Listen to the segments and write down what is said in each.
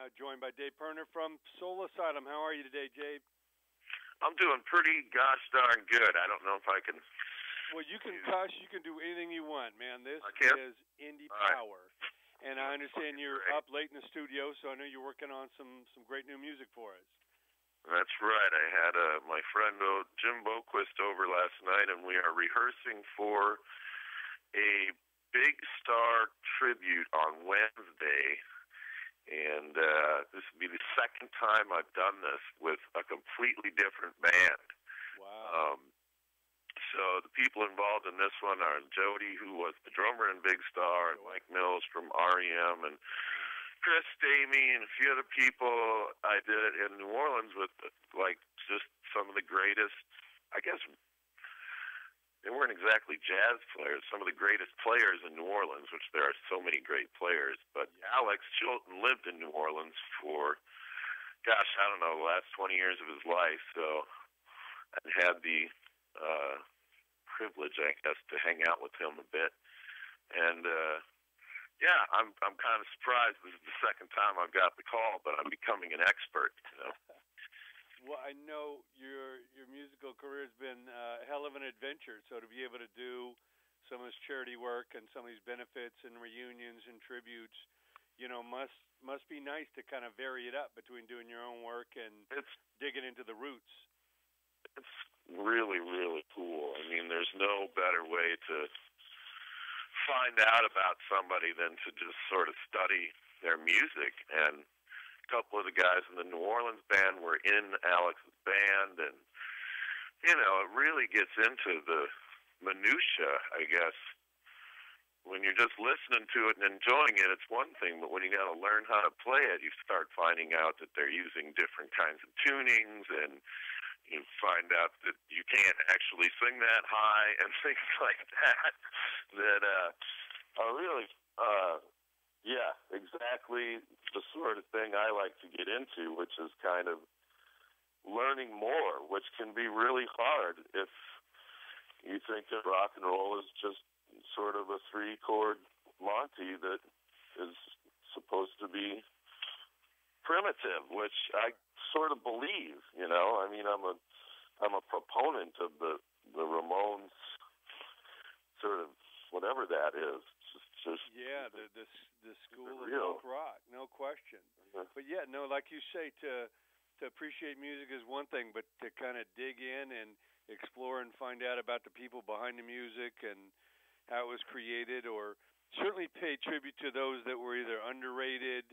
now joined by Dave Pirner from Asylum. How are you today, Dave? I'm doing pretty gosh darn good. I don't know if I can. Well, you can cuss. You can do anything you want, man. This is INDIEPOWER. And I understand you're up late in the studio, so I know you're working on some great new music for us. That's right. I had my friend Jim Boquist over last night, and we are rehearsing for a big star tribute on Wednesday. And this will be the second time I've done this with a completely different band. Wow. So the people involved in this one are Jody, who was the drummer in Big Star, and Mike Mills from REM, and Chris Stamey, and a few other people. I did it in New Orleans with, like, just some of the greatest, I guess, they weren't exactly jazz players, some of the greatest players in New Orleans, which there are so many great players. But Alex Chilton lived in New Orleans for, gosh, I don't know, the last 20 years of his life. So I had the privilege, I guess, to hang out with him a bit. And, yeah, I'm kind of surprised. This is the second time I've got the call, but I'm becoming an expert, you know. Well, I know your musical career has been a hell of an adventure. So to be able to do some of this charity work and some of these benefits and reunions and tributes, you know, must be nice to kind of vary it up between doing your own work and digging into the roots. It's really, really cool. I mean, there's no better way to find out about somebody than to just sort of study their music. And a couple of the guys in the New Orleans band were in Alex's band, and, you know, it really gets into the minutia, I guess. When you're just listening to it and enjoying it, it's one thing, but when you got to learn how to play it, you start finding out that they're using different kinds of tunings, and you find out that you can't actually sing that high and things like that, that are really, yeah, exactly the sort of thing I like to get into, which is kind of learning more, which can be really hard if you think that rock and roll is just sort of a three-chord Monty that is supposed to be primitive, which I sort of believe, you know. I mean, I'm a proponent of the Ramones sort of whatever that is. Just yeah, the school of folk rock, no question. But yeah, no, like you say, to appreciate music is one thing, but to kind of dig in and explore and find out about the people behind the music and how it was created, or certainly pay tribute to those that were either underrated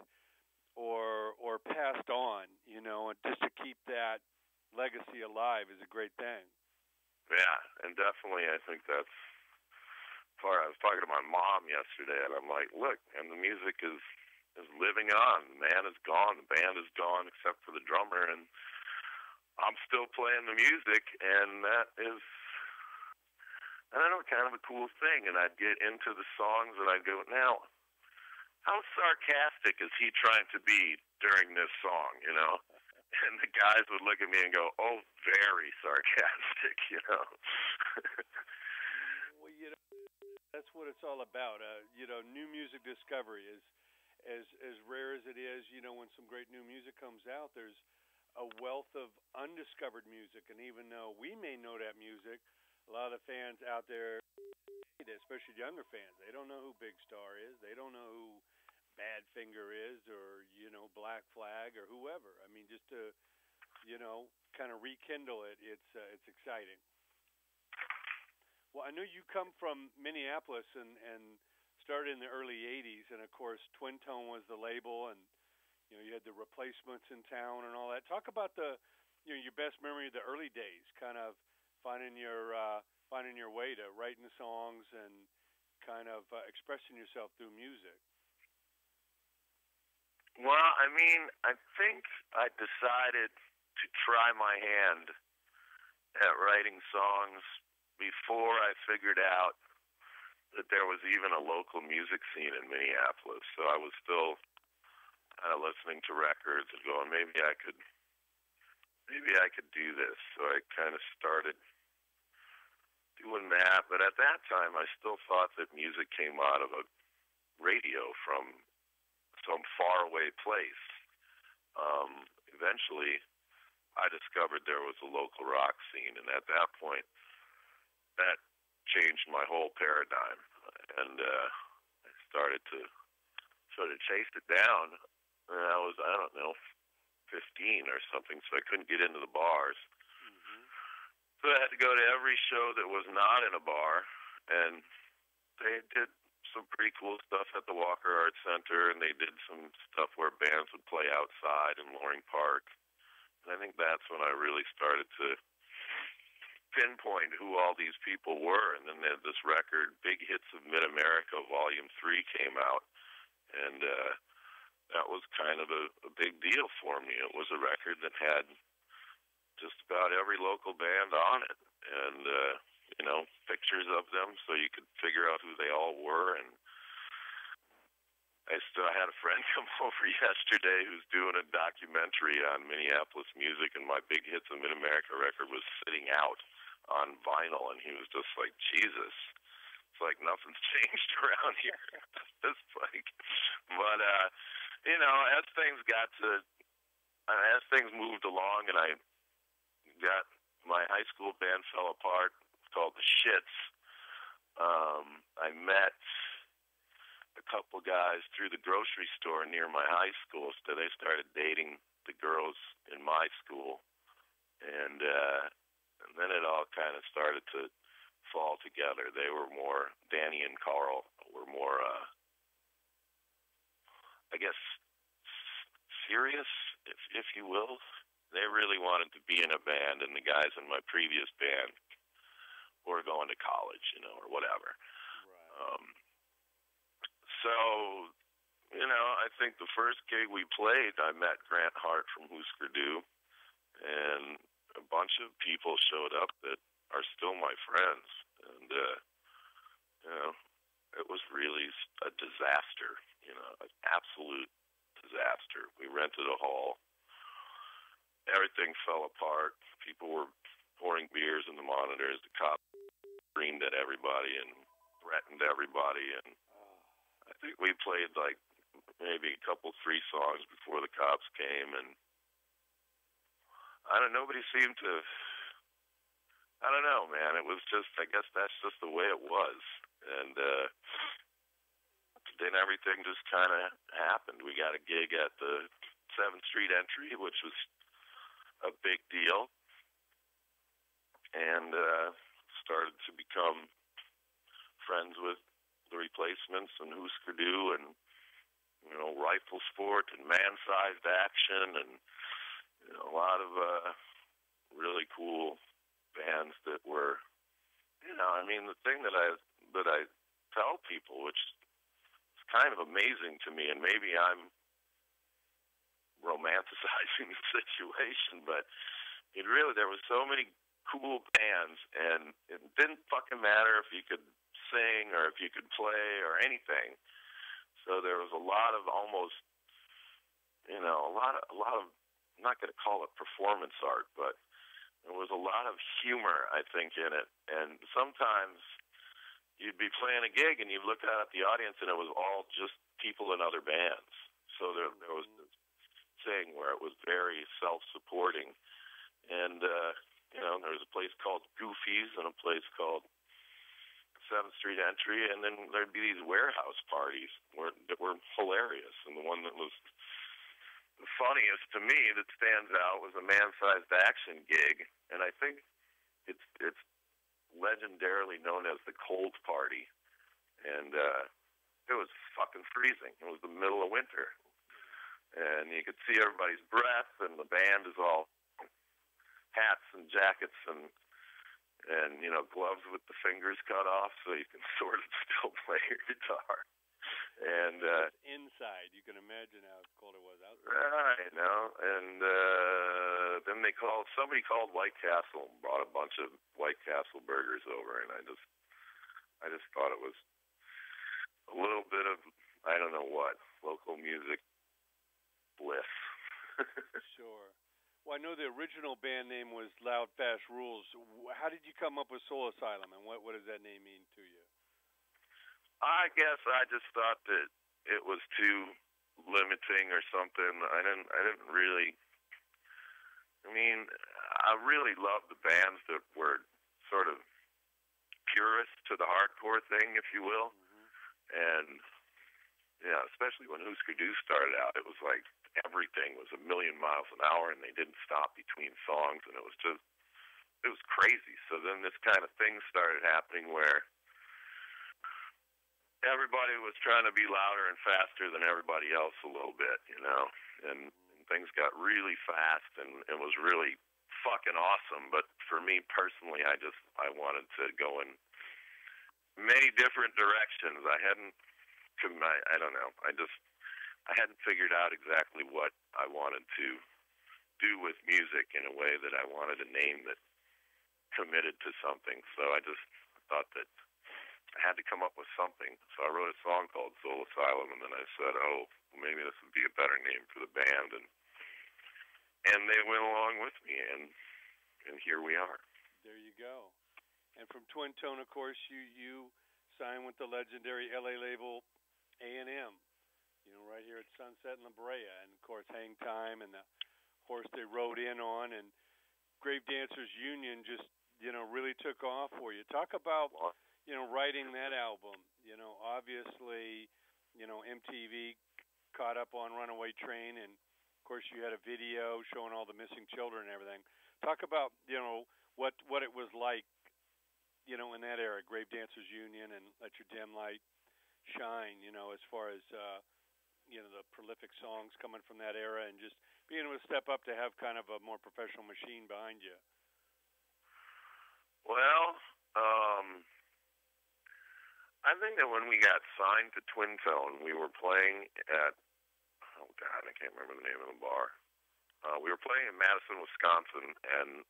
or passed on, you know, and just to keep that legacy alive is a great thing. Yeah, and definitely I think that's part. I was talking to my mom yesterday, and I'm like, look, and the music is living on. The man is gone. The band is gone except for the drummer, and I'm still playing the music, and that is, I don't know, kind of a cool thing. And I'd get into the songs, and I'd go, now, how sarcastic is he trying to be during this song, you know? And the guys would look at me and go, oh, very sarcastic, you know? Well, you know, that's what it's all about. You know, new music discovery is as rare as it is. You know, when some great new music comes out, there's a wealth of undiscovered music. And even though we may know that music, a lot of the fans out there, especially younger fans, they don't know who Big Star is. They don't know who Badfinger is, or, you know, Black Flag or whoever. I mean, just to, you know, kind of rekindle it, it's exciting. Well, I know you come from Minneapolis and started in the early 80s, and of course Twin Tone was the label, and, you know, you had the Replacements in town and all that. Talk about the, you know, your best memory of the early days, kind of finding your way to writing the songs and kind of expressing yourself through music. Well, I mean, I think I decided to try my hand at writing songs before I figured out that there was even a local music scene in Minneapolis. So I was still kind of listening to records and going, maybe I could do this. So I kind of started doing that. But at that time, I still thought that music came out of a radio from some faraway place. eventually I discovered there was a local rock scene, and at that point, that changed my whole paradigm. And I started to sort of chase it down. And I was, I don't know, 15 or something, so I couldn't get into the bars. Mm-hmm. So I had to go to every show that was not in a bar, and they did some pretty cool stuff at the Walker Arts Center, and they did some stuff where bands would play outside in Loring Park. And I think that's when I really started to pinpoint who all these people were. And then this record, Big Hits of Mid-America, Volume 3, came out, and that was kind of a big deal for me. It was a record that had just about every local band on it, and you know, pictures of them so you could figure out who they all were. And I had a friend come over yesterday who's doing a documentary on Minneapolis music, and my Big Hits of Mid-America record was sitting out on vinyl, and he was just like, Jesus, it's like nothing's changed around here. It's like, but you know, as things moved along, and I got my high school band fell apart, called the Shits. I met a couple guys through the grocery store near my high school, so they started dating the girls in my school, and then it all kind of started to fall together. They were more, Danny and Carl were more, I guess, serious, if you will. They really wanted to be in a band, and the guys in my previous band were going to college, you know, or whatever. Right. So, you know, I think the first gig we played, I met Grant Hart from Husker Du, and a bunch of people showed up that are still my friends, and, you know, it was really a disaster, you know, an absolute disaster. We rented a hall. Everything fell apart. People were pouring beers in the monitors. The cops screamed at everybody and threatened everybody. And I think we played like maybe a couple, 3 songs before the cops came. And nobody seemed to, I don't know, man. It was just, I guess that's just the way it was. And then everything just kind of happened. We got a gig at the 7th Street Entry, which was a big deal, and started to become friends with the Replacements and Husker Du, and, you know, Rifle Sport and Man-Sized Action, and, you know, a lot of really cool bands that were, you know, I mean, the thing that I tell people, which is kind of amazing to me, and maybe I'm romanticizing the situation, but there was so many cool bands, and it didn't fucking matter if you could sing or if you could play or anything. So there was a lot of almost, you know, a lot of, I'm not going to call it performance art, but there was a lot of humor, I think, in it. And sometimes you'd be playing a gig and you'd look out at the audience and it was all just people in other bands. So there was this thing where it was very self-supporting. And, you know, there was a place called Goofy's and a place called 7th Street Entry, and then there'd be these warehouse parties that were hilarious. And the one that was the funniest to me that stands out was a Man-Sized Action gig, and I think it's legendarily known as the Cold Party. And it was fucking freezing. It was the middle of winter. And you could see everybody's breath, and the band is all hats and jackets and you know, gloves with the fingers cut off so you can sort of still play your guitar. And inside, you can imagine how cold it was outside. Right, you know. And then somebody called White Castle and brought a bunch of White Castle burgers over, and I just thought it was a little bit of, I don't know what, local music bliss. Sure. Well, I know the original band name was Loud Fast Rules. How did you come up with Soul Asylum, and what does that name mean to you? I guess I just thought that it was too limiting or something. I didn't really. I mean, I really loved the bands that were sort of purist to the hardcore thing, if you will. And yeah, especially when Husker Du started out, it was like everything was a million miles an hour, and they didn't stop between songs, and it was crazy. So then this kind of thing started happening where everybody was trying to be louder and faster than everybody else a little bit, and things got really fast, and it was really fucking awesome. But for me personally, I wanted to go in many different directions. I don't know. I hadn't figured out exactly what I wanted to do with music in a way that I wanted a name that committed to something. So I just thought that I had to come up with something. So I wrote a song called Soul Asylum, and then I said, oh, maybe this would be a better name for the band. And they went along with me, and here we are. There you go. And from Twin Tone, of course, you signed with the legendary LA label A&M, right here at Sunset and La Brea, and of course Hang Time and the horse they rode in on, and Grave Dancers Union just really took off for you. Talk about writing that album. Obviously MTV caught up on Runaway Train, and of course you had a video showing all the missing children and everything. Talk about what it was like in that era, Grave Dancers Union and Let Your Dim Light Shine, as far as the prolific songs coming from that era, and just being able to step up to have kind of a more professional machine behind you. Well, I think that when we got signed to Twin Tone, we were playing at, oh God, I can't remember the name of the bar. We were playing in Madison, Wisconsin, and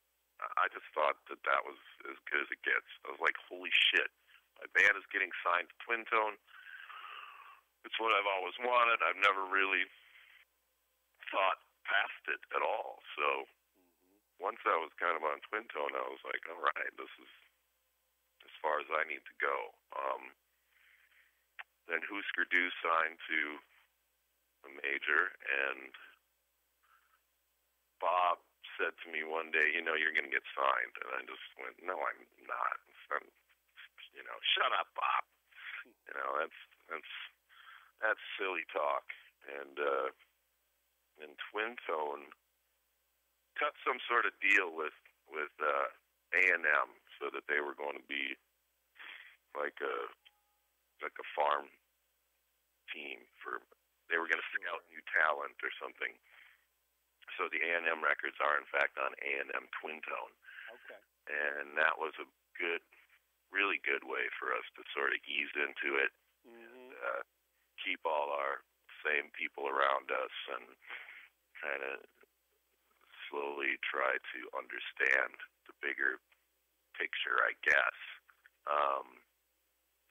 I just thought that was as good as it gets. I was like, holy shit, my band is getting signed to Twin Tone. It's what I've always wanted. I've never really thought past it at all. So once I was kind of on Twin Tone, I was like, all right, this is as far as I need to go. Then Husker Du signed to a major, and Bob said to me one day, you're going to get signed. And I just went, no, I'm not. Shut up, Bob. That's silly talk. And Twin Tone cut some sort of deal with A&M so that they were going to be like a farm team they were going to scout new talent or something. So the A&M records are in fact on A&M Twin Tone. Okay. And that was a really good way for us to sort of ease into it and keep all our same people around us and kind of slowly try to understand the bigger picture, I guess.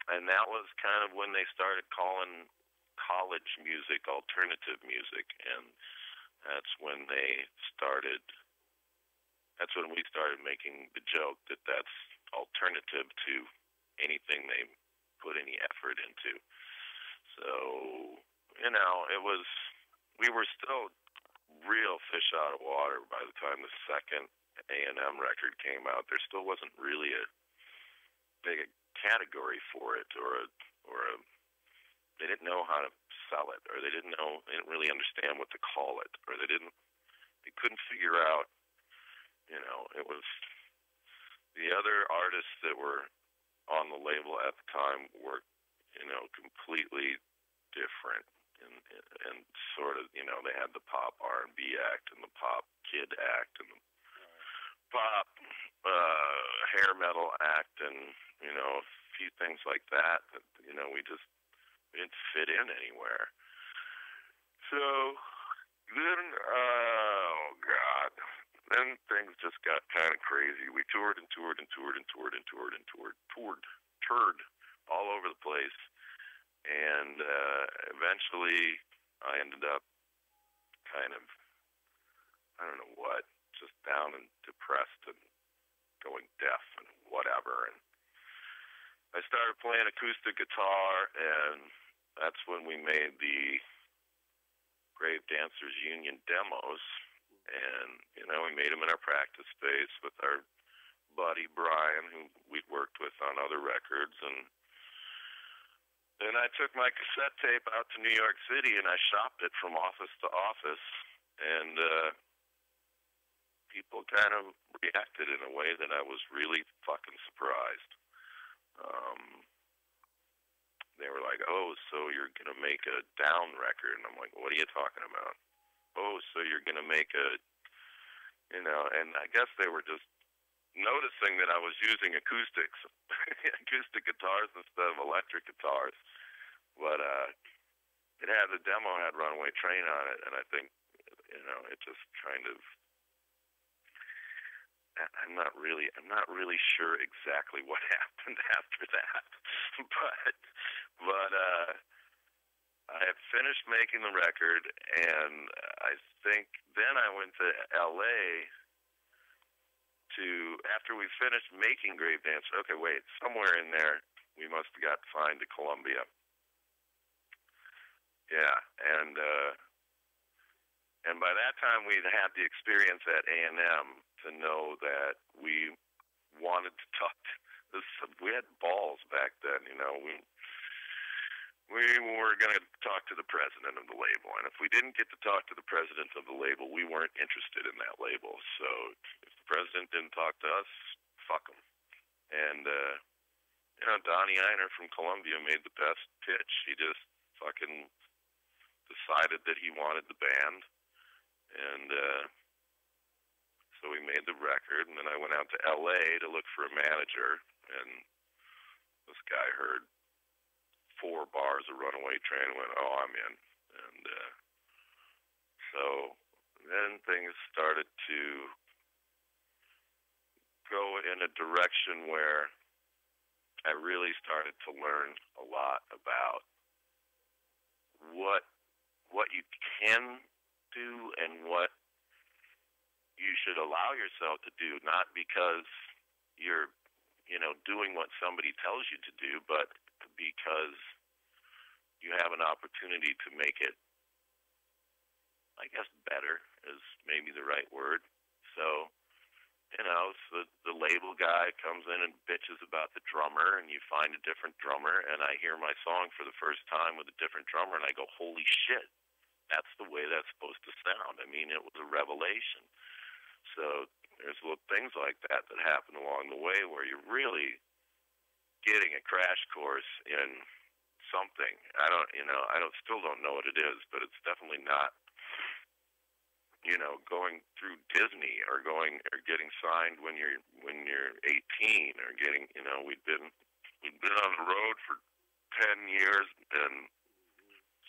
And that was kind of when they started calling college music alternative music, and that's when we started making the joke that that's alternative to anything they put any effort into. So, we were still real fish out of water by the time the second A&M record came out. There still wasn't really a big category for it, or they didn't know how to sell it, or they didn't really understand what to call it, or they couldn't figure out, it was the other artists that were on the label at the time were, completely different and sort of, they had the pop R&B act and the pop kid act and the pop hair metal act and, a few things like that we didn't fit in anywhere. So then, oh God, then things just got kind of crazy. We toured and toured and toured and toured and toured and toured all over the place. And eventually I ended up kind of, I don't know what, just down and depressed and going deaf and whatever. And I started playing acoustic guitar, and that's when we made the Grave Dancers Union demos, and we made them in our practice space with our buddy Brian, who we'd worked with on other records, and then I took my cassette tape out to New York City and I shopped it from office to office, and people kind of reacted in a way that I was really fucking surprised. They were like, "Oh, so you're going to make a down record?" And I'm like, "What are you talking about?" "Oh, so you're going to make a, and I guess they were just noticing that I was using acoustic guitars instead of electric guitars. But the demo had Runaway Train on it, and I think, it just kind of, I'm not really sure exactly what happened after that. but I had finished making the record, and I think then I went to LA after we finished making Grave Dancer. Okay, wait, somewhere in there we must have got signed to Columbia. Yeah, and by that time we'd had the experience at A&M to know that we wanted to talk to this. We had balls back then, we were going to talk to the president of the label, and if we didn't get to talk to the president of the label, we weren't interested in that label. So if the president didn't talk to us, fuck him. And Donnie Einer from Columbia made the best pitch. He just fucking decided that he wanted the band, and so we made the record. And then I went out to LA to look for a manager, and this guy heard 4 bars of Runaway Train and went, "Oh, I'm in." And so then things started to go in a direction where I really started to learn a lot about what you can do and what you should allow yourself to do, not because you're doing what somebody tells you to do, but because you have an opportunity to make it, I guess, better is maybe the right word. So, so the label guy comes in and bitches about the drummer, and you find a different drummer, and I hear my song for the first time with a different drummer, and I go, "Holy shit, that's the way that's supposed to sound." I mean, it was a revelation. So there's little things like that happen along the way where you're really getting a crash course in something. I still don't know what it is, but it's definitely not, going through Disney or getting signed when you're 18 or getting, we'd been on the road for 10 years and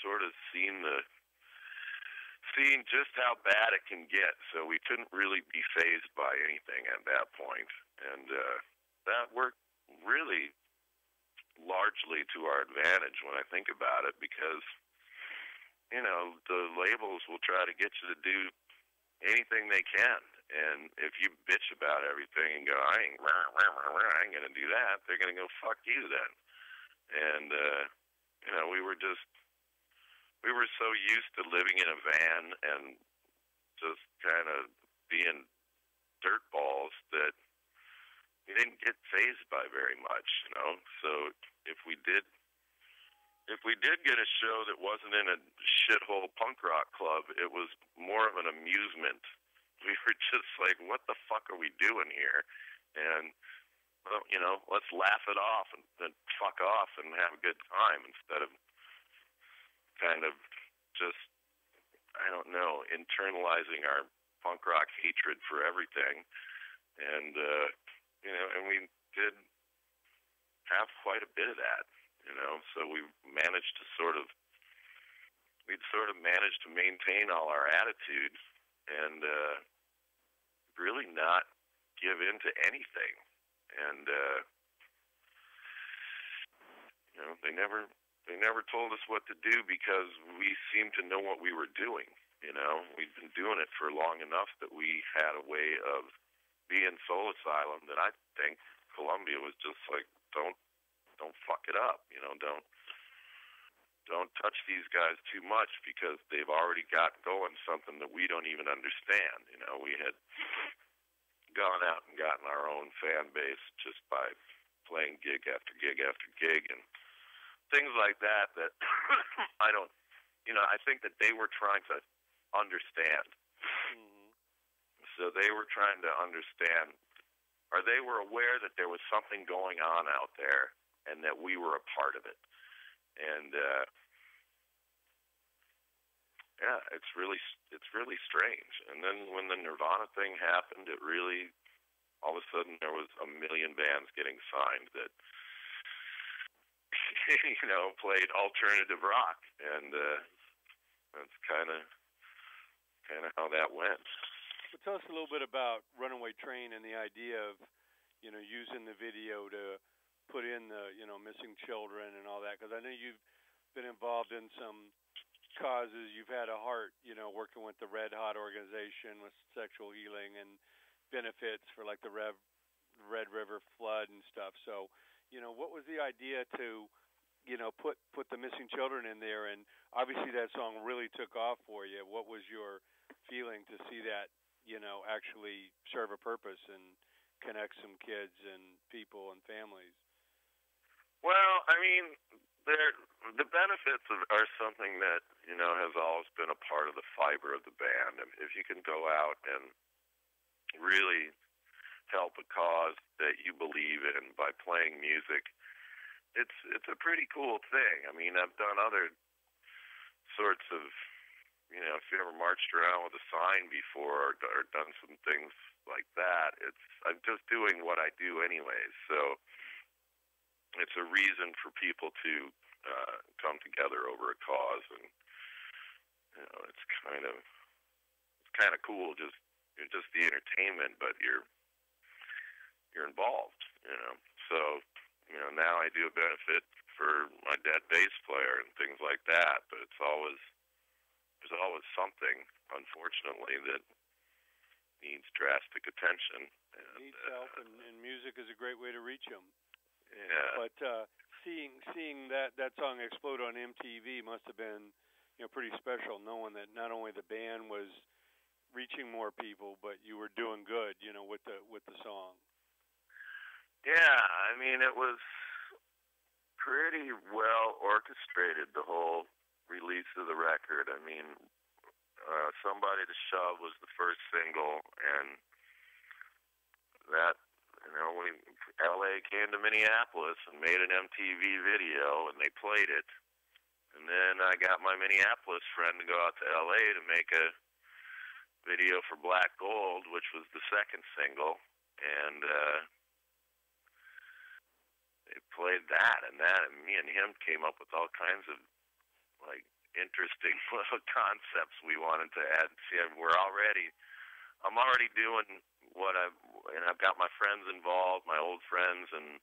sort of seen just how bad it can get. So we couldn't really be fazed by anything at that point. And that worked really largely to our advantage when I think about it, because the labels will try to get you to do anything they can, and if you bitch about everything and go, I ain't gonna do that, they're gonna go, fuck you then. And we were so used to living in a van and just kind of being dirtballs that we didn't get fazed by very much, So if we did get a show that wasn't in a shithole punk rock club, it was more of an amusement. We were just like, what the fuck are we doing here? And, let's laugh it off and fuck off and have a good time instead of kind of just, internalizing our punk rock hatred for everything. And, and we did have quite a bit of that. So we'd sort of managed to maintain all our attitude and really not give in to anything. And they never told us what to do because we seemed to know what we were doing. We'd been doing it for long enough that we had a way of being Soul Asylum that I think Columbia was just like, don't fuck it up, don't touch these guys too much because they've already got going something that we don't even understand. You know, we had gone out and gotten our own fan base just by playing gig after gig after gig and things like that I don't, you know, I think that they were trying to understand. Mm-hmm. So they were trying to understand, or they were aware that there was something going on out there and that we were a part of it. And yeah, it's really strange. And then when the Nirvana thing happened, it really, all of a sudden there was a million bands getting signed that you know, played alternative rock, and that's kind of how that went. Well, tell us a little bit about Runaway Train and the idea of, you know, using the video to put in the, you know, missing children and all that, because I know you've been involved in some causes. You've had a heart, you know, working with the Red Hot organization with sexual healing and benefits for like the Red River flood and stuff. So, you know, what was the idea to, you know, put the missing children in there? And obviously that song really took off for you. What was your feeling to see that, you know, actually serve a purpose and connect some kids and people and families? Well, I mean, the benefits are something that, you know, has always been a part of the fiber of the band. And if you can go out and really help a cause that you believe in by playing music, it's a pretty cool thing. I mean, I've done other sorts of, you know, if you ever marched around with a sign before or done some things like that, I'm just doing what I do anyways. So it's a reason for people to come together over a cause, and you know, it's kind of cool. You're just the entertainment, but you're involved. You know, so you know, now I do a benefit for my dead bass player and things like that. But there's always something, unfortunately, that needs drastic attention. Needs help, and music is a great way to reach them. Yeah. But seeing that song explode on MTV must have been, you know, pretty special, knowing that not only the band was reaching more people, but you were doing good, you know, with the song. Yeah, I mean, it was pretty well orchestrated, the whole release of the record. I mean, Somebody to Shove was the first single, and that, you know, when LA came to Minneapolis and made an MTV video, and they played it. And then I got my Minneapolis friend to go out to LA to make a video for Black Gold, which was the second single, and they played that, and me and him came up with all kinds of like interesting little concepts we wanted to add. See, I'm already doing and I've got my friends involved, my old friends, and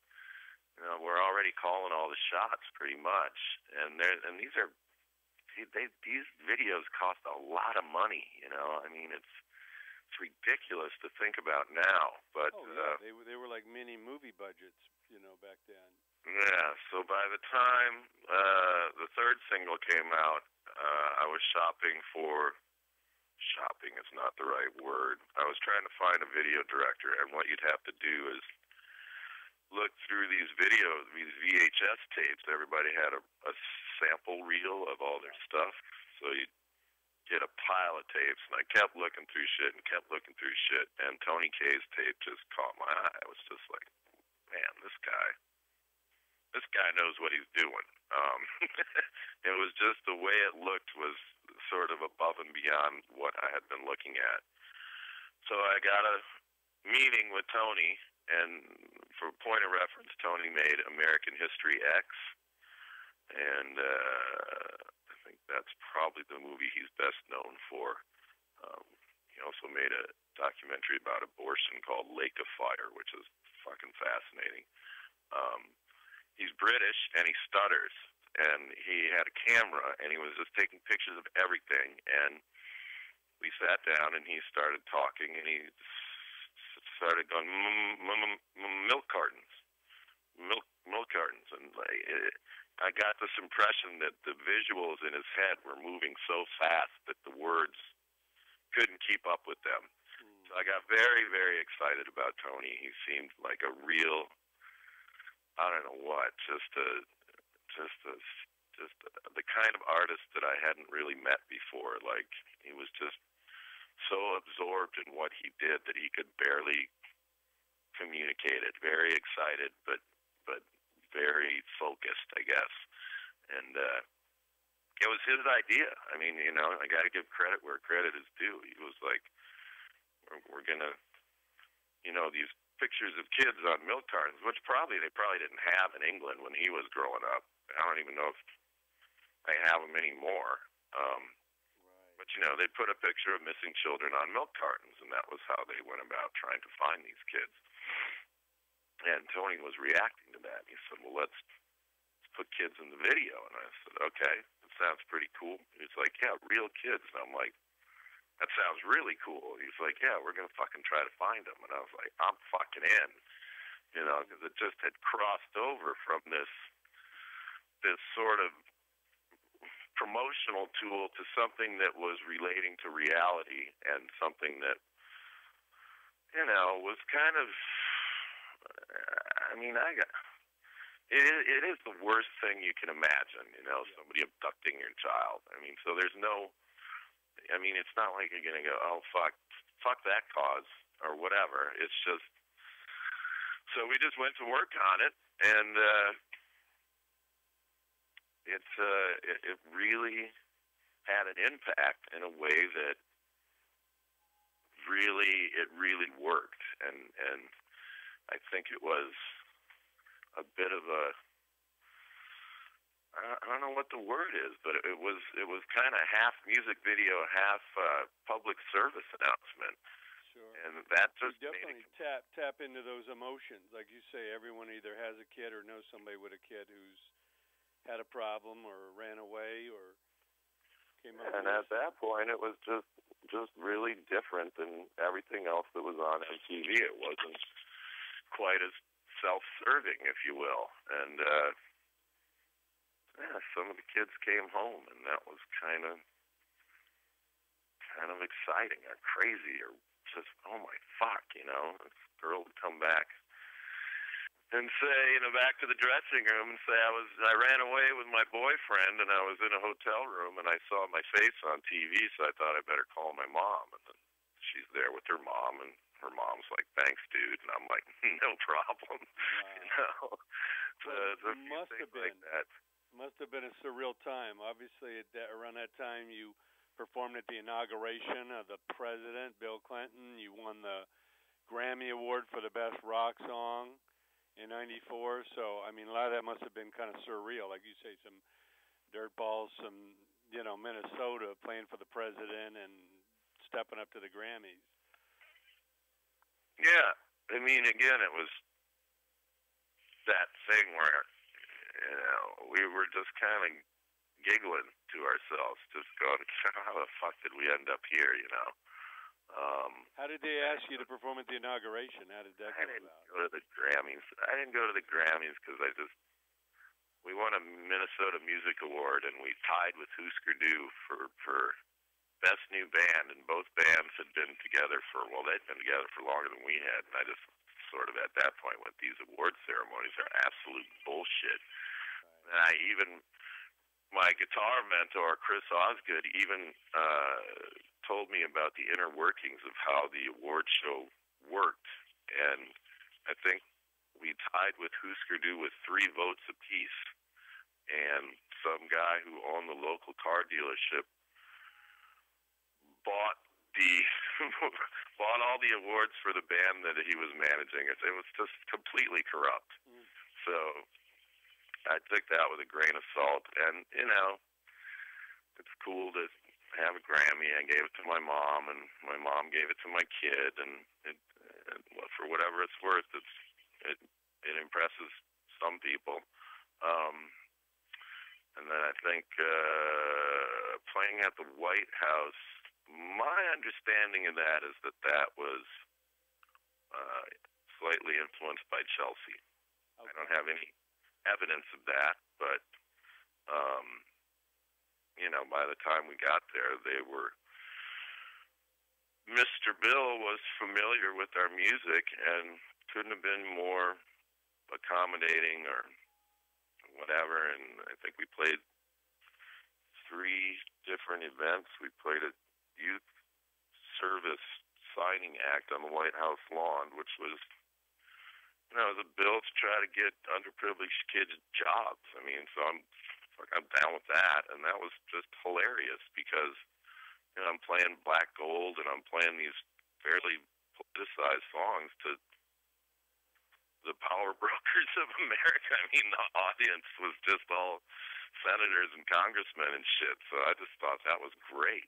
you know, we're already calling all the shots pretty much. And these videos cost a lot of money. You know, I mean, it's ridiculous to think about now. But they were like mini movie budgets, you know, back then. Yeah. So by the time the third single came out, I was shopping is not the right word. I was trying to find a video director, and what you'd have to do is look through these videos, these VHS tapes. Everybody had a sample reel of all their stuff, so you'd get a pile of tapes, and I kept looking through shit, and Tony Kaye's tape just caught my eye. I was just like, man, this guy knows what he's doing. It was just the way it looked was sort of above and beyond what I had been looking at. So I got a meeting with Tony, and for point of reference, Tony made American History X, and I think that's probably the movie he's best known for. He also made a documentary about abortion called Lake of Fire, which is fucking fascinating. He's British, and he stutters, and he had a camera, and he was just taking pictures of everything, and we sat down, and he started talking, and he started going, milk cartons, and like, I got this impression that the visuals in his head were moving so fast that the words couldn't keep up with them. So I got very, very excited about Tony. He seemed like a real, I don't know what, just the kind of artist that I hadn't really met before. Like, he was just so absorbed in what he did that he could barely communicate it. Very excited, but very focused, I guess. And it was his idea. I mean, you know, I got to give credit where credit is due. He was like, we're gonna, you know, these pictures of kids on milk cartons, which they probably didn't have in England when he was growing up. I don't even know if they have them anymore. Right. But, you know, they put a picture of missing children on milk cartons, and that was how they went about trying to find these kids. And Tony was reacting to that. He said, well, let's put kids in the video. And I said, okay, that sounds pretty cool. He's like, yeah, real kids. And I'm like, that sounds really cool. He's like, yeah, we're going to fucking try to find them. And I was like, I'm fucking in. You know, because it just had crossed over from this sort of promotional tool to something that was relating to reality and something that, you know, was kind of, I mean, it is the worst thing you can imagine, you know, somebody abducting your child. I mean, so there's no, I mean, it's not like you're going to go, oh, fuck that cause or whatever. It's just, so we just went to work on it, and it really had an impact in a way that really worked. And I think it was a bit of a, I don't know what the word is, but it was kind of half music video, half public service announcement. Sure. And that just you definitely tap into those emotions. Like you say, everyone either has a kid or knows somebody with a kid who's had a problem or ran away or came up. And at that point, it was just really different than everything else that was on MTV. It wasn't quite as self-serving, if you will. And some of the kids came home, and that was kind of exciting or crazy or just, oh my fuck, you know, this girl would come back and say, you know, back to the dressing room and say, I ran away with my boyfriend and I was in a hotel room and I saw my face on TV, so I thought I better call my mom. And then she's there with her mom, and her mom's like, thanks, dude. And I'm like, no problem. Wow. You know, so must have been like that. Must have been a surreal time. Obviously, around that time, you performed at the inauguration of the president, Bill Clinton. You won the Grammy Award for the Best Rock Song in '94. So, I mean, a lot of that must have been kind of surreal. Like you say, some dirtballs, some, you know, Minnesota playing for the president and stepping up to the Grammys. Yeah. I mean, again, it was that thing where, you know, we were just kind of giggling to ourselves, just going, how the fuck did we end up here, you know? How did they ask you to perform at the inauguration? How did that go about? I didn't go to the Grammys. I didn't go to the Grammys because we won a Minnesota Music Award, and we tied with Husker Du for Best New Band, and both bands had been together they'd been together for longer than we had, and I just sort of at that point went, these award ceremonies are absolute bullshit. Right. And my guitar mentor, Chris Osgood, even told me about the inner workings of how the award show worked. And I think we tied with Husker Du with 3 votes apiece. And some guy who owned the local car dealership bought all the awards for the band that he was managing. It was just completely corrupt. So I took that with a grain of salt. And, you know, it's cool to have a Grammy. I gave it to my mom, and my mom gave it to my kid. And for whatever it's worth, it impresses some people. And then I think playing at the White House, my understanding of that is that was slightly influenced by Chelsea. Okay. I don't have any evidence of that, but um, by the time we got there, Mr. Bill was familiar with our music and couldn't have been more accommodating or whatever. And I think we played 3 different events. We played a youth service signing act on the White House lawn, which was, the bill to try to get underprivileged kids jobs. I mean, so I'm down with that, and that was just hilarious because I'm playing Black Gold and I'm playing these fairly politicized songs to the power brokers of America. I mean, the audience was just all senators and congressmen and shit. So I just thought that was great.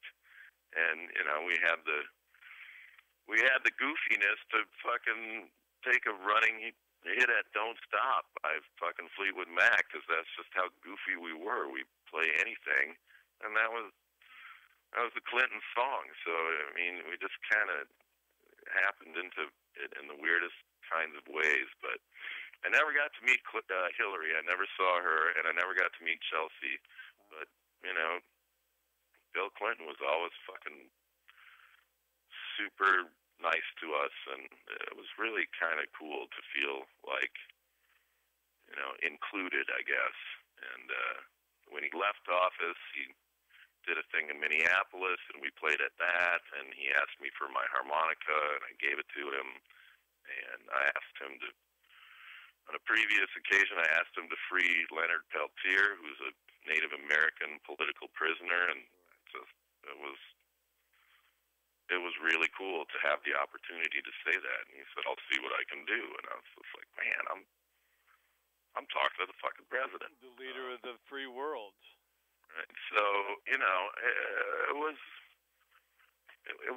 And we had the goofiness to fucking take a running hit at "Don't Stop" by fucking Fleetwood Mac, because that's just how goofy we were. We play anything, and that was the Clinton song. So I mean, we just kind of happened into it in the weirdest kinds of ways. But I never got to meet Hillary. I never saw her, and I never got to meet Chelsea. But Bill Clinton was always fucking super nice to us, and it was really kind of cool to feel like, included, I guess. And when he left office, he did a thing in Minneapolis, and we played at that, and he asked me for my harmonica, and I gave it to him, and I asked him to, on a previous occasion, I asked him to free Leonard Peltier, who's a Native American political prisoner, and it was really cool to have the opportunity to say that. And he said, "I'll see what I can do." And I was just like, man, I'm talking to the fucking president, the leader of the free world. Right. So it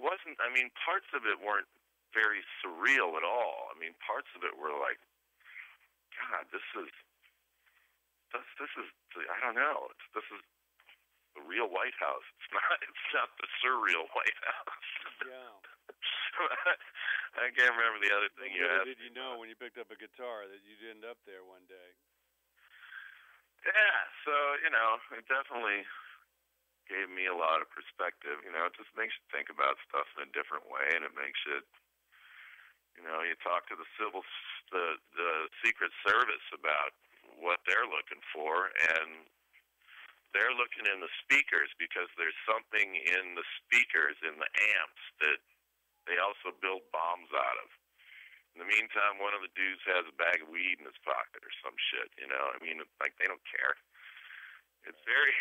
wasn't. I mean, parts of it weren't very surreal at all. I mean, parts of it were like, God, this is. I don't know. This is the real White House. It's not the surreal White House. Yeah. I can't remember the other thing you asked. Did you know when you picked up a guitar that you'd end up there one day? Yeah, so, it definitely gave me a lot of perspective. It just makes you think about stuff in a different way, and it makes it, you talk to the Secret Service about what they're looking for, and they're looking in the speakers because there's something in the speakers, in the amps, that they also build bombs out of. In the meantime, one of the dudes has a bag of weed in his pocket or some shit, I mean, like, they don't care. It's very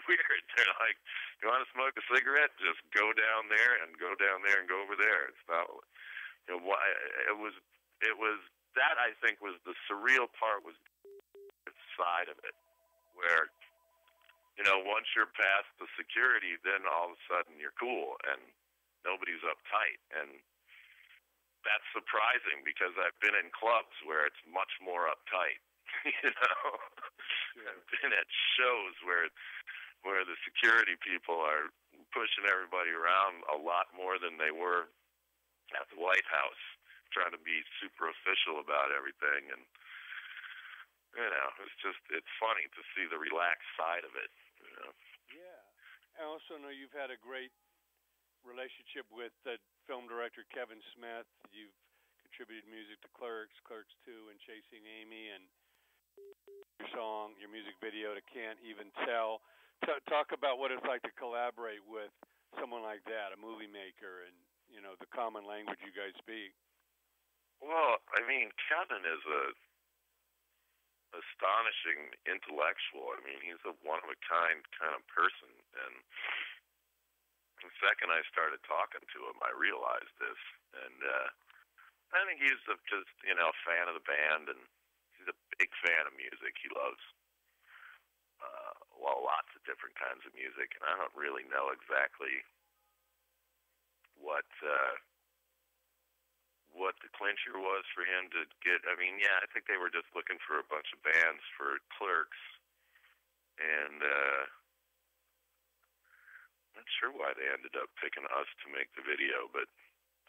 weird. They're like, you want to smoke a cigarette? Just go down there and go down there and go over there. It's not, why it was that, I think, was the surreal part, was the side of it, where, once you're past the security, then all of a sudden you're cool and nobody's uptight. And that's surprising because I've been in clubs where it's much more uptight. Sure. I've been at shows where the security people are pushing everybody around a lot more than they were at the White House, trying to be super official about everything. And it's funny to see the relaxed side of it. Yeah. I also know you've had a great relationship with film director Kevin Smith. You've contributed music to Clerks 2, and Chasing Amy, and your music video to Can't Even Tell. Talk about what it's like to collaborate with someone like that, a movie maker, and the common language you guys speak. Well, I mean, Kevin is a astonishing intellectual. I mean, he's a one-of-a-kind kind of person. And the second I started talking to him, I realized this. And I think he's just, fan of the band, and he's a big fan of music. He loves, lots of different kinds of music. And I don't really know exactly what the clincher was for him to get. I mean, yeah, I think they were just looking for a bunch of bands for Clerks, and I'm not sure why they ended up picking us to make the video, but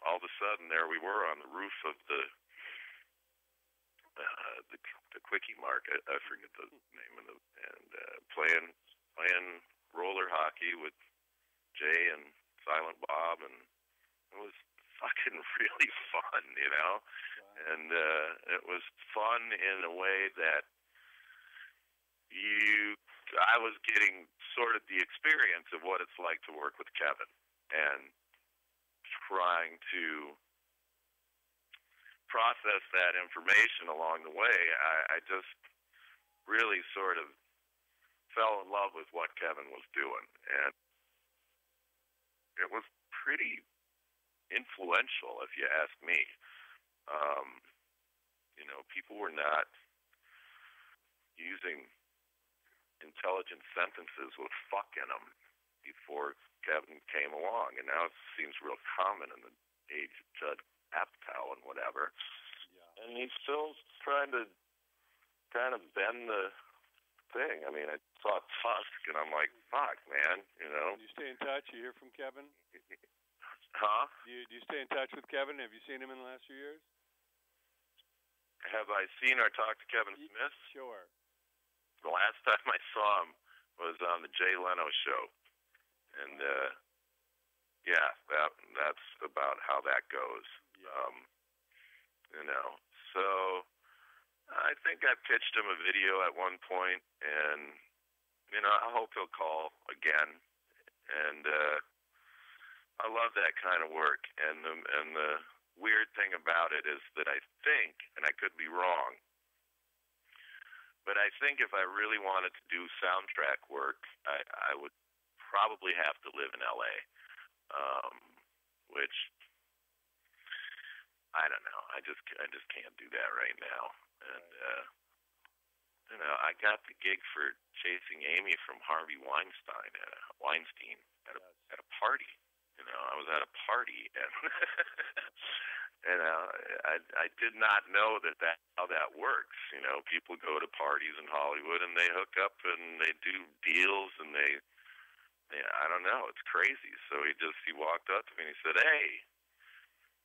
all of a sudden there we were on the roof of the the Quickie Mark. I forget the name of the, and playing roller hockey with Jay and Silent Bob, and it was fucking really fun, you know. Wow. And it was fun in a way that I was getting sort of the experience of what it's like to work with Kevin, and trying to process that information along the way. I just really sort of fell in love with what Kevin was doing, and it was pretty influential, if you ask me. You know, people were not using intelligent sentences with fuck in them before Kevin came along, and now it seems real common in the age of Judd Apatow and whatever. Yeah. And he's still trying to kind of bend the thing. I mean, I saw Tusk, and I'm like, fuck, man, you know. Do you stay in touch? You hear from Kevin? Huh? Do you stay in touch with Kevin? Have you seen him in the last few years? Have I seen or talked to Kevin Smith? Sure. The last time I saw him was on the Jay Leno show. And, yeah, that's about how that goes. Yeah. You know, so I think I pitched him a video at one point, and, you know, I hope he'll call again. And I love that kind of work. And the weird thing about it is that I think, and I could be wrong, but I think if I really wanted to do soundtrack work, I would probably have to live in LA, which I don't know. I just can't do that right now. And you know, I got the gig for Chasing Amy from Harvey Weinstein at a party. You know, I was at a party, and you know, I did not know how that works. You know, people go to parties in Hollywood and they hook up and they do deals, and I don't know, it's crazy. So he walked up to me and he said, "Hey,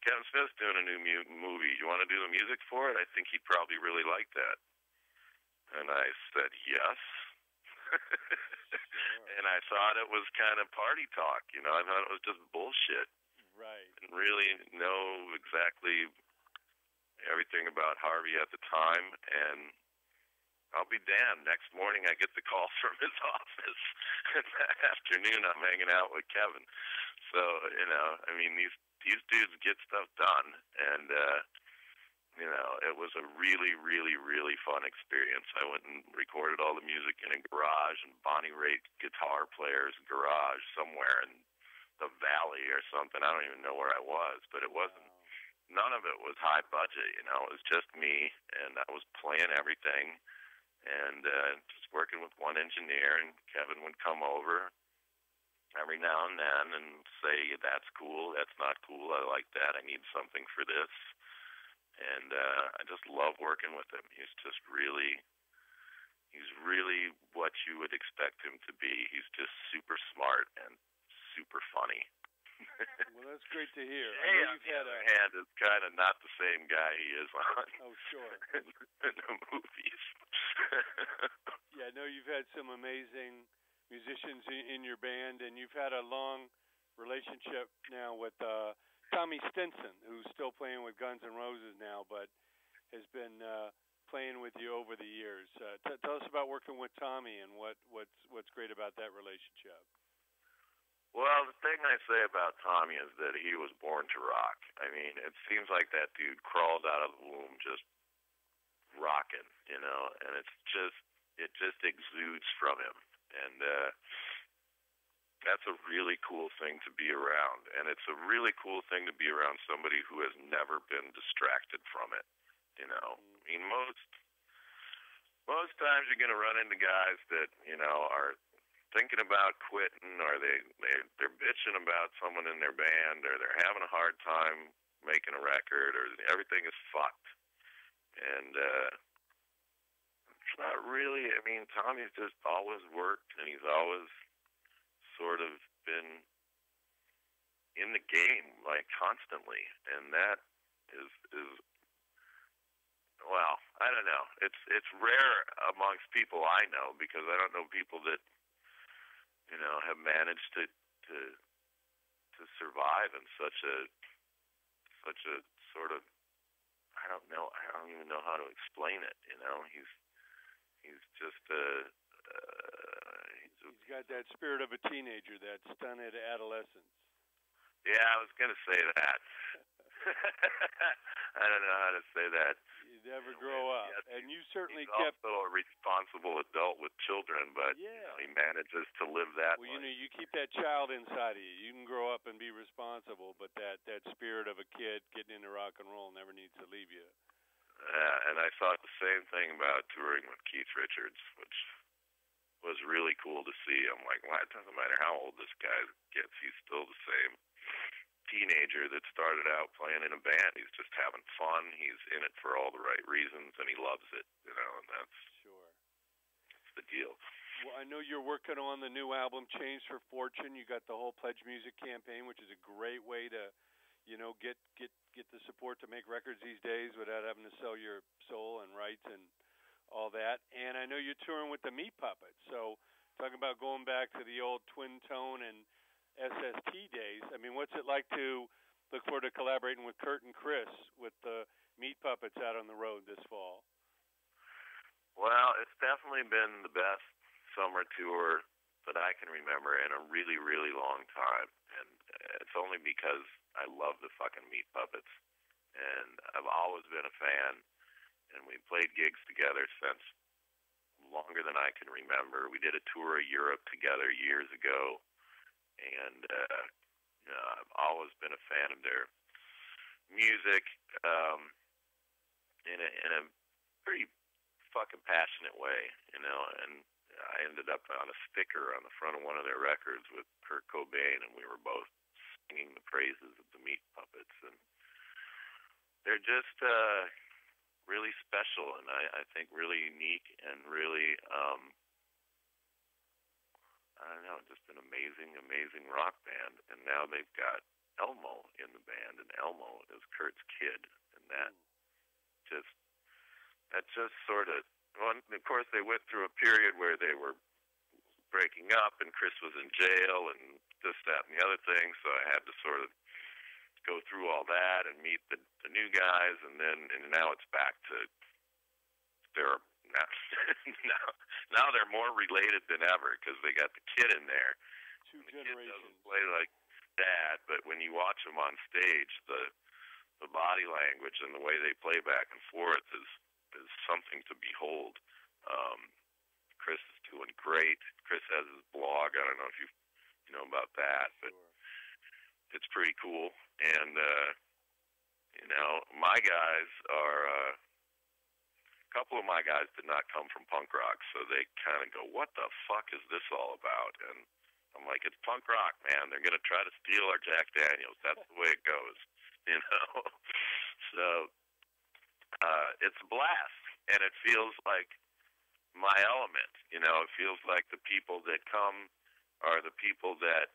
Kevin Smith's doing a new movie. You want to do the music for it? I think he'd probably really like that." And I said, "Yes." And I thought it was kind of party talk, you know. I thought it was just bullshit. Right. Didn't really know exactly everything about Harvey at the time, and I'll be damned. Next morning I get the call from his office, and that afternoon I'm hanging out with Kevin. So, you know, I mean, these dudes get stuff done, and you know, it was a really, really, really fun experience. I went and recorded all the music in a garage, and Bonnie Raitt guitar player's garage somewhere in the valley or something. I don't even know where I was, but it wasn't, none of it was high budget, you know. It was just me, and I was playing everything, and just working with one engineer, and Kevin would come over every now and then and say, "That's cool, that's not cool, I like that, I need something for this." And I just love working with him. He's really what you would expect him to be. He's just super smart and super funny. Well, that's great to hear. Jay, on the other hand, is kind of not the same guy he is on. Oh, sure. in the movies. Yeah, I know you've had some amazing musicians in your band, and you've had a long relationship now with Tommy Stinson, who's still playing with Guns N' Roses now, but has been playing with you over the years. Tell us about working with Tommy and what's great about that relationship. Well, the thing I say about Tommy is that he was born to rock. I mean, it seems like that dude crawled out of the womb just rocking, you know, and it just exudes from him. And that's a really cool thing to be around, and it's a really cool thing to be around somebody who has never been distracted from it, you know. I mean, most times you're going to run into guys that, you know, are thinking about quitting, or they're bitching about someone in their band, or they're having a hard time making a record, or everything is fucked. And it's not really, I mean, Tommy's just always worked, and he's always sort of been in the game, like, constantly, and that is well, I don't know. It's rare amongst people I know, because I don't know people that, you know, have managed to survive in such a sort of, I don't know. I don't even know how to explain it. You know, he's just he's got that spirit of a teenager, that stunted adolescence. Yeah, I was gonna say that. I don't know how to say that. You never grow up, and you certainly he's kept. Also a responsible adult with children, but yeah, you know, he manages to live that. Well, you know, you keep that child inside of you. You can grow up and be responsible, but that spirit of a kid getting into rock and roll never needs to leave you. Yeah, and I thought the same thing about touring with Keith Richards, which was really cool to see. I'm like, well, it doesn't matter how old this guy gets, he's still the same teenager that started out playing in a band. He's just having fun. He's in it for all the right reasons, and he loves it, you know, and that's the deal. Well, I know you're working on the new album, Change for Fortune. You got the whole Pledge Music campaign, which is a great way to, you know, get the support to make records these days without having to sell your soul and rights and all that. And I know you're touring with the Meat Puppets. So talking about going back to the old Twin Tone and SST days, I mean, what's it like to look forward to collaborating with Kurt and Chris with the Meat Puppets out on the road this fall? Well, it's definitely been the best summer tour that I can remember in a really, really long time. And it's only because I love the fucking Meat Puppets. And I've always been a fan. And we played gigs together since longer than I can remember. We did a tour of Europe together years ago. And you know, I've always been a fan of their music in a pretty fucking passionate way, you know. And I ended up on a sticker on the front of one of their records with Kurt Cobain, and we were both singing the praises of the Meat Puppets. And they're just really special, and I think really unique, and really I don't know, just an amazing rock band. And now they've got Elmo in the band, and Elmo is Kurt's kid, and that just sort of, well, of course they went through a period where they were breaking up, and Chris was in jail, and this, that, and the other thing, so I had to sort of go through all that and meet the new guys, and now it's back to their now they're more related than ever, because they got the kid in there. Two the generations. Kid doesn't play like dad, but when you watch them on stage, the body language and the way they play back and forth is something to behold. Chris is doing great. Chris has his blog. I don't know if you know about that, but it's pretty cool. And you know, my guys are. A couple of my guys did not come from punk rock, so they kind of go, what the fuck is this all about? And I'm like, it's punk rock, man. They're going to try to steal our Jack Daniels. That's the way it goes, you know? So it's a blast, and it feels like my element, you know? It feels like the people that come are the people that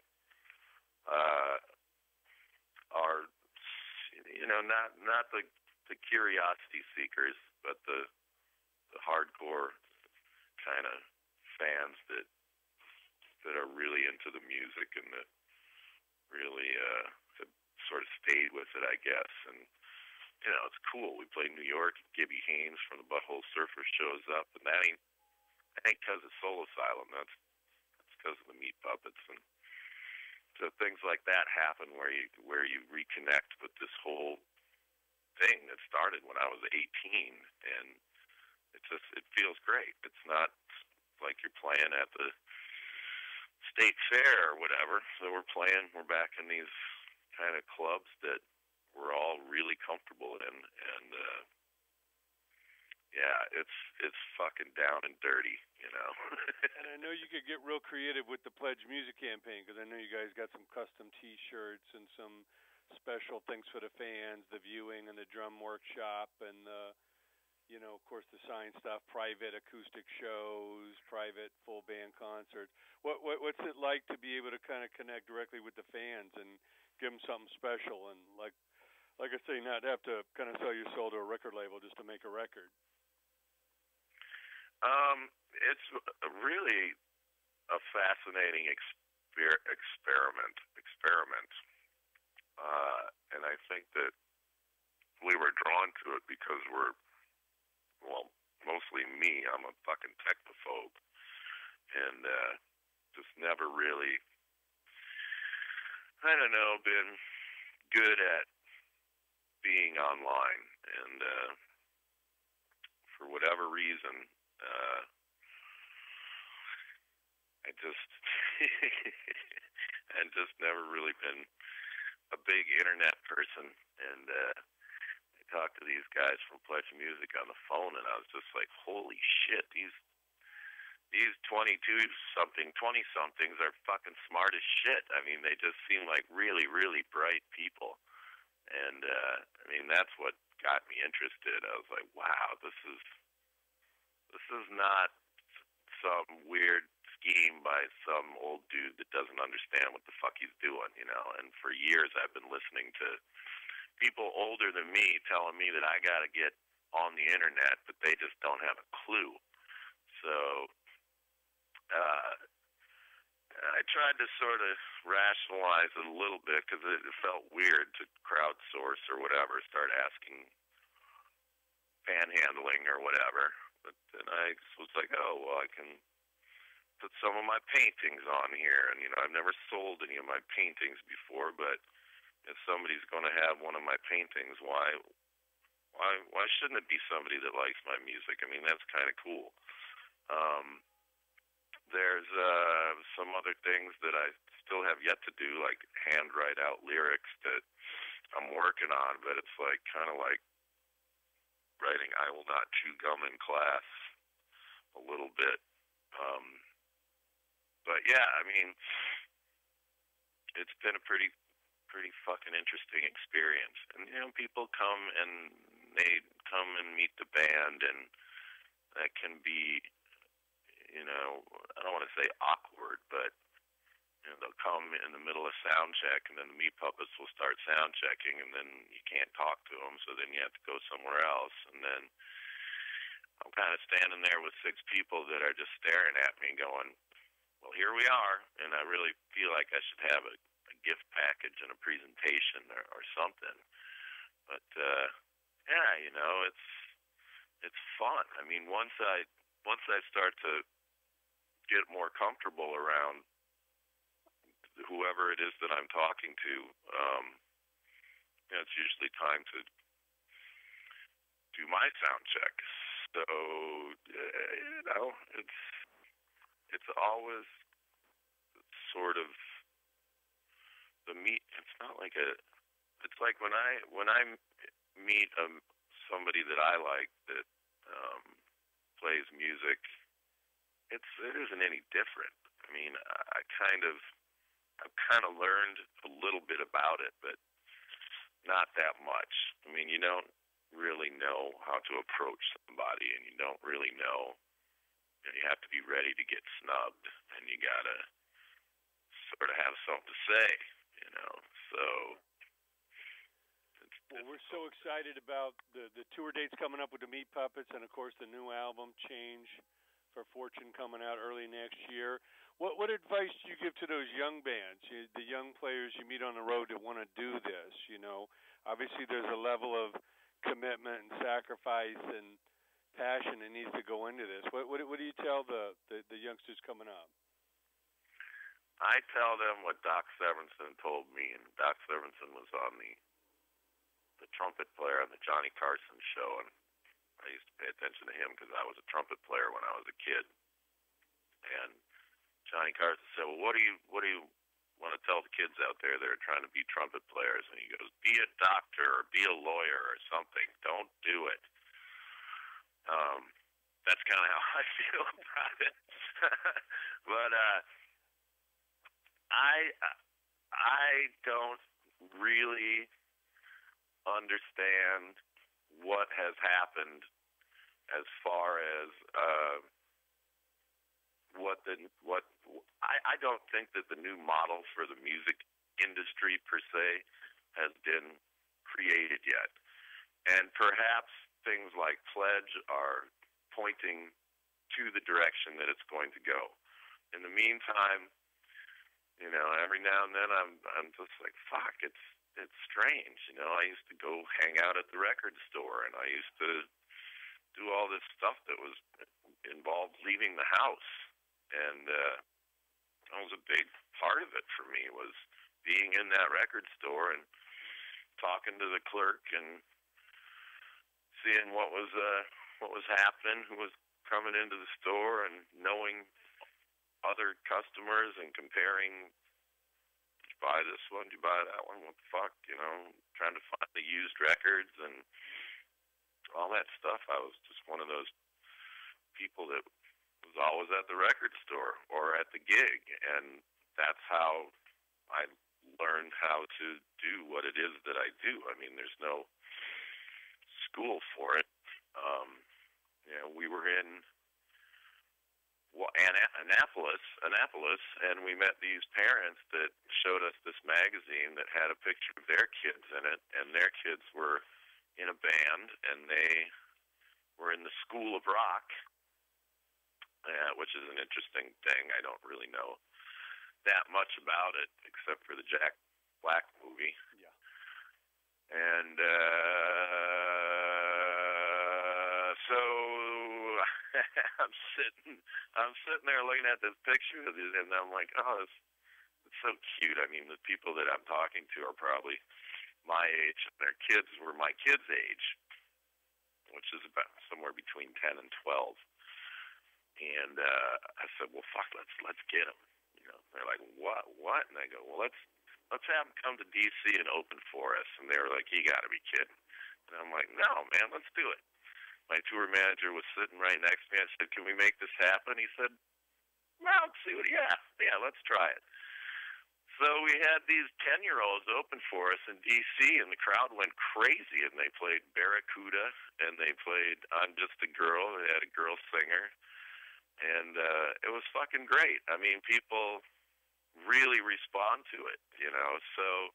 are, you know, not the curiosity seekers, but the hardcore kind of fans that are really into the music, and that really have sort of stayed with it, I guess. And you know, it's cool. We played New York. Gibby Haynes from the Butthole Surfers shows up, and that ain't because of Soul Asylum. That's because of the Meat Puppets. And so things like that happen where you reconnect with this whole thing that started when I was 18, and it feels great. It's not like you're playing at the state fair or whatever. So we're back in these kind of clubs that we're all really comfortable in, and yeah, it's fucking down and dirty, you know. And I know you could get real creative with the Pledge Music campaign, because I know you guys got some custom T-shirts and some special things for the fans, the viewing and the drum workshop, and you know, of course, the sign stuff, private acoustic shows, private full band concerts. What's it like to be able to kind of connect directly with the fans and give them something special? And like like I say, not have to kind of sell your soul to a record label just to make a record? It's really a fascinating experiment, and I think that we were drawn to it because mostly me. I'm a fucking technophobe, and just never really, I don't know, been good at being online, and for whatever reason, I just and just never really been a big internet person, and I talked to these guys from Pledge Music on the phone, and I was just like, holy shit, these 20-somethings are fucking smart as shit. I mean, they just seem like really, really bright people, and I mean, that's what got me interested. I was like, wow, this is not some weird scheme by some old dude that doesn't understand what the fuck he's doing, you know. And for years I've been listening to people older than me telling me that I got to get on the internet, but they just don't have a clue. So I tried to sort of rationalize it a little bit because it felt weird to crowdsource or whatever, start asking panhandling or whatever. But then I was like, oh, well, I can put some of my paintings on here. And, you know, I've never sold any of my paintings before, but if somebody's going to have one of my paintings, why shouldn't it be somebody that likes my music? I mean, that's kind of cool. There's some other things that I still have yet to do, like handwrite out lyrics that I'm working on, but it's like kind of like writing I Will Not Chew Gum in class a little bit. But yeah, I mean, it's been a pretty fucking interesting experience. And, you know, people come and meet the band, and that can be, you know, I don't want to say awkward, but, you know, they'll come in the middle of sound check, and then the Meat Puppets will start sound checking, and then you can't talk to them, so then you have to go somewhere else. And then I'm kind of standing there with 6 people that are just staring at me going, well, here we are, and I really feel like I should have a gift package and a presentation or something. But yeah, you know, it's fun. I mean, once I start to get more comfortable around whoever it is that I'm talking to, you know, it's usually time to do my sound check. So you know, it's always sort of the meet. It's not like it's like when I meet somebody that I like that plays music, it isn't any different. I mean, I've kind of learned a little bit about it, but not that much. I mean, you don't really know how to approach somebody, and you don't really know. You have to be ready to get snubbed, and you gotta sort of have something to say, you know. So, well, we're so excited about the tour dates coming up with the Meat Puppets, and of course the new album Change for Fortune coming out early next year. What advice do you give to those young bands, the young players you meet on the road that want to do this? You know, obviously there's a level of commitment and sacrifice and passion that needs to go into this. What do you tell the youngsters coming up? I tell them what Doc Severinsen told me, and Doc Severinsen was on the trumpet player on the Johnny Carson show, and I used to pay attention to him because I was a trumpet player when I was a kid. And Johnny Carson said, well, what do you want to tell the kids out there that are trying to be trumpet players? And he goes, be a doctor or be a lawyer or something. Don't do it. That's kind of how I feel about it. But I don't really understand what has happened as far as I don't think that the new model for the music industry per se has been created yet. And perhaps things like Pledge are pointing to the direction that it's going to go. In the meantime, you know, every now and then I'm just like, fuck, it's strange. You know, I used to go hang out at the record store, and I used to do all this stuff that was involved leaving the house. And that was a big part of it for me, was being in that record store and talking to the clerk and seeing what was happening, who was coming into the store, and knowing other customers and comparing, did you buy this one, did you buy that one, what the fuck, you know, trying to find the used records and all that stuff. I was just one of those people that was always at the record store or at the gig, and that's how I learned how to do what it is that I do. I mean, there's no school for it. You know, we were in Annapolis, and we met these parents that showed us this magazine that had a picture of their kids in it, and their kids were in a band, and they were in the School of Rock, which is an interesting thing. I don't really know that much about it, except for the Jack Black movie. Yeah. And so I'm sitting there looking at this picture, and I'm like, oh, it's so cute. I mean, the people that I'm talking to are probably my age, and their kids were my kids' age, which is about somewhere between 10 and 12. And I said, well, fuck, let's get them. You know, they're like, what? And I go, well, let's have them come to D.C. and open for us. And they were like, you got to be kidding. And I'm like, no, man, let's do it. My tour manager was sitting right next to me. I said, can we make this happen? He said, well, let's see what, yeah, let's try it. So we had these 10-year-olds open for us in D.C., and the crowd went crazy, and they played Barracuda, and they played I'm Just a Girl. They had a girl singer, and it was fucking great. I mean, people really respond to it, you know. So,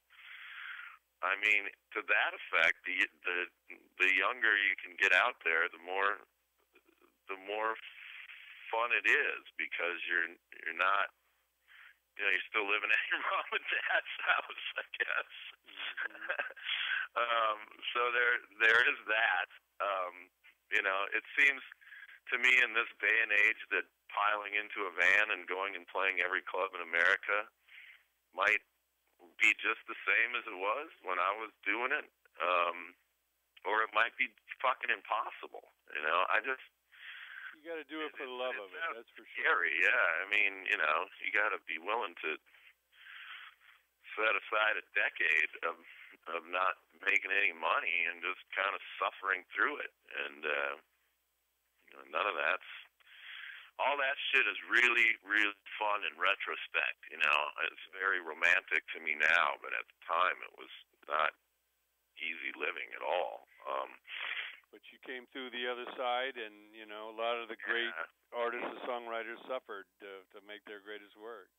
I mean, to that effect, the younger you can get out there, the more fun it is, because you're not, you know, you're still living at your mom and dad's house, I guess. So there is that. You know, it seems to me in this day and age that piling into a van and going and playing every club in America might be just the same as it was when I was doing it, or it might be fucking impossible. You know, you got to do it for the love of it. That's for sure. Scary, yeah. I mean, you know, you got to be willing to set aside a decade of not making any money and just kind of suffering through it, and you know, none of that's. All that shit is really, really fun in retrospect. You know, it's very romantic to me now, but at the time it was not easy living at all. But you came through the other side, and you know, a lot of the great artists and songwriters suffered to make their greatest work.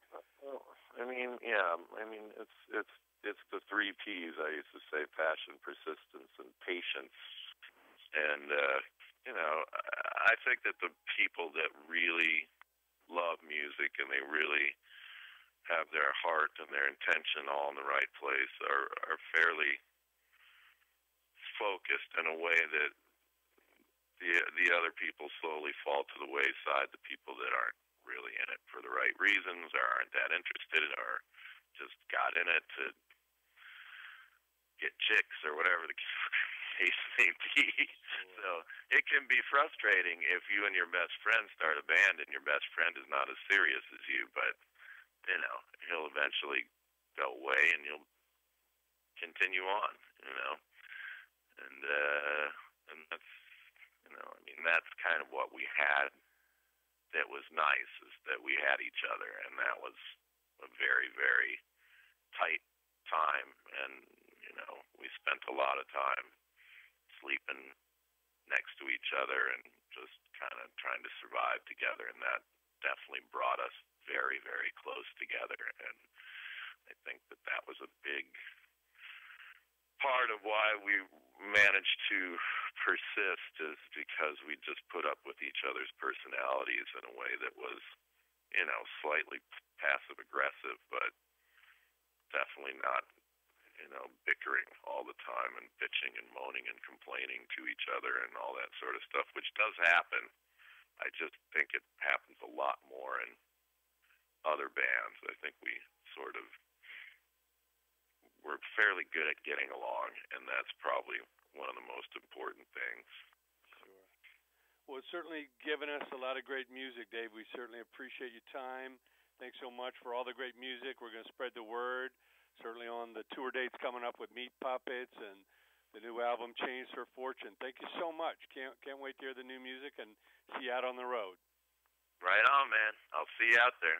Well, I mean, yeah. I mean, it's the 3 Ps I used to say: passion, persistence, and patience. And you know, I think that the people that really love music and they really have their heart and their intention all in the right place are fairly focused in a way that the other people slowly fall to the wayside. The people that aren't really in it for the right reasons or aren't that interested or just got in it to get chicks or whatever the case may be. So it can be frustrating if you and your best friend start a band and your best friend is not as serious as you, but you know, he'll eventually go away and you'll continue on, you know. And that's, you know, I mean, that's kind of what we had that was nice, is that we had each other, and that was a very, very tight time, and you know, we spent a lot of time sleeping next to each other and just kind of trying to survive together, and that definitely brought us very, very close together. And I think that was a big part of why we managed to persist is because we just put up with each other's personalities in a way that was, slightly passive aggressive, but definitely not, bickering all the time and bitching and moaning and complaining to each other and all that sort of stuff, which does happen. I just think it happens a lot more in other bands. I think we're fairly good at getting along, and that's probably one of the most important things. Sure. Well, it's certainly given us a lot of great music, Dave. We certainly appreciate your time. Thanks so much for all the great music. We're going to spread the word, certainly on the tour dates coming up with Meat Puppets and the new album, Chains for Fortune. Thank you so much. Can't wait to hear the new music and see you out on the road. Right on, man. I'll see you out there.